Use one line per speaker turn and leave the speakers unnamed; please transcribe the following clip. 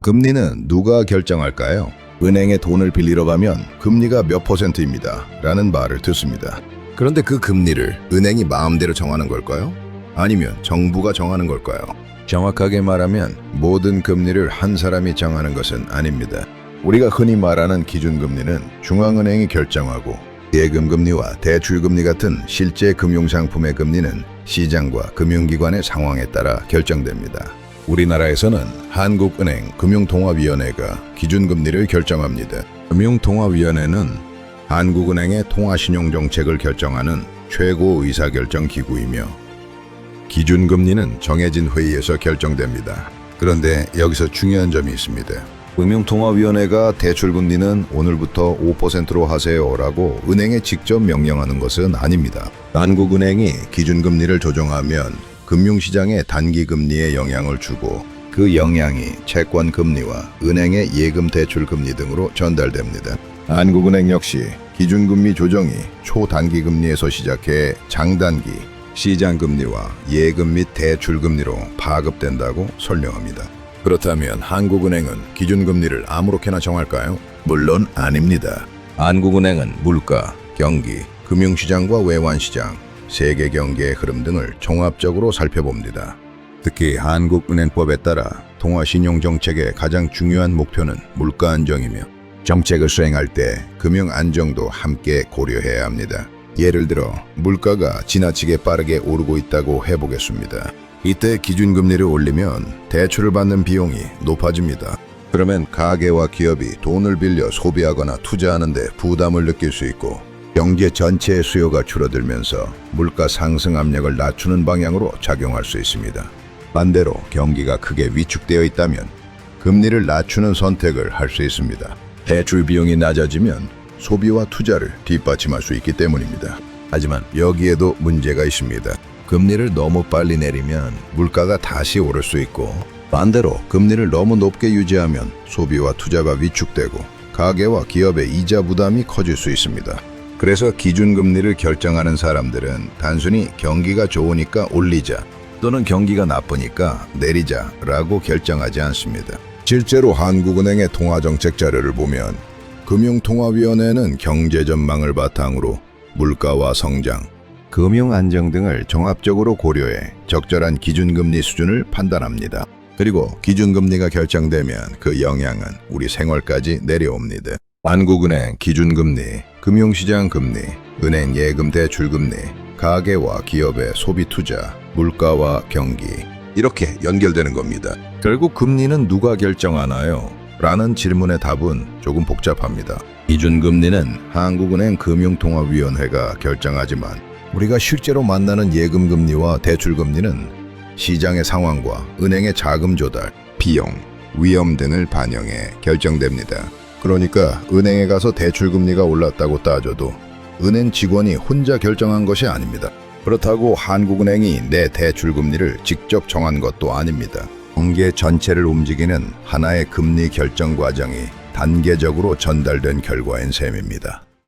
금리는 누가 결정할까요? 은행에 돈을 빌리러 가면 금리가 몇 %입니다. 라는 말을 듣습니다. 그런데 그 금리를 은행이 마음대로 정하는 걸까요? 아니면 정부가 정하는 걸까요? 정확하게 말하면 모든 금리를 한 사람이 정하는 것은 아닙니다. 우리가 흔히 말하는 기준금리는 중앙은행이 결정하고 예금금리와 대출금리 같은 실제 금융상품의 금리는 시장과 금융기관의 상황에 따라 결정됩니다. 우리나라에서는 한국은행 금융통화위원회가 기준금리를 결정합니다. 금융통화위원회는 한국은행의 통화신용정책을 결정하는 최고 의사결정 기구이며 기준금리는 정해진 회의에서 결정됩니다. 그런데 여기서 중요한 점이 있습니다. 금융통화위원회가 대출금리는 오늘부터 5%로 하세요라고 은행에 직접 명령하는 것은 아닙니다. 한국은행이 기준금리를 조정하면 금융시장의 단기금리에 영향을 주고 그 영향이 채권금리와 은행의 예금 대출금리 등으로 전달됩니다. 한국은행 역시 기준금리 조정이 초단기금리에서 시작해 장단기 시장금리와 예금 및 대출금리로 파급된다고 설명합니다. 그렇다면 한국은행은 기준금리를 아무렇게나 정할까요? 물론 아닙니다. 한국은행은 물가, 경기, 금융시장과 외환시장, 세계 경제의 흐름 등을 종합적으로 살펴봅니다. 특히 한국은행법에 따라 통화신용정책의 가장 중요한 목표는 물가 안정이며 정책을 수행할 때 금융 안정도 함께 고려해야 합니다. 예를 들어 물가가 지나치게 빠르게 오르고 있다고 해보겠습니다. 이때 기준금리를 올리면 대출을 받는 비용이 높아집니다. 그러면 가계와 기업이 돈을 빌려 소비하거나 투자하는 데 부담을 느낄 수 있고 경제 전체의 수요가 줄어들면서 물가 상승 압력을 낮추는 방향으로 작용할 수 있습니다. 반대로 경기가 크게 위축되어 있다면 금리를 낮추는 선택을 할 수 있습니다. 대출 비용이 낮아지면 소비와 투자를 뒷받침할 수 있기 때문입니다. 하지만 여기에도 문제가 있습니다. 금리를 너무 빨리 내리면 물가가 다시 오를 수 있고 반대로 금리를 너무 높게 유지하면 소비와 투자가 위축되고 가계와 기업의 이자 부담이 커질 수 있습니다. 그래서 기준금리를 결정하는 사람들은 단순히 경기가 좋으니까 올리자 또는 경기가 나쁘니까 내리자라고 결정하지 않습니다. 실제로 한국은행의 통화정책 자료를 보면 금융통화위원회는 경제 전망을 바탕으로 물가와 성장, 금융 안정 등을 종합적으로 고려해 적절한 기준금리 수준을 판단합니다. 그리고 기준금리가 결정되면 그 영향은 우리 생활까지 내려옵니다. 한국은행 기준금리, 금융시장 금리, 은행 예금 대출금리, 가계와 기업의 소비 투자, 물가와 경기 이렇게 연결되는 겁니다. 결국 금리는 누가 결정하나요? 라는 질문의 답은 조금 복잡합니다. 기준금리는 한국은행 금융통화위원회가 결정하지만 우리가 실제로 만나는 예금금리와 대출금리는 시장의 상황과 은행의 자금 조달, 비용, 위험 등을 반영해 결정됩니다. 그러니까 은행에 가서 대출금리가 올랐다고 따져도 은행 직원이 혼자 결정한 것이 아닙니다. 그렇다고 한국은행이 내 대출금리를 직접 정한 것도 아닙니다. 경제 전체를 움직이는 하나의 금리 결정 과정이 단계적으로 전달된 결과인 셈입니다.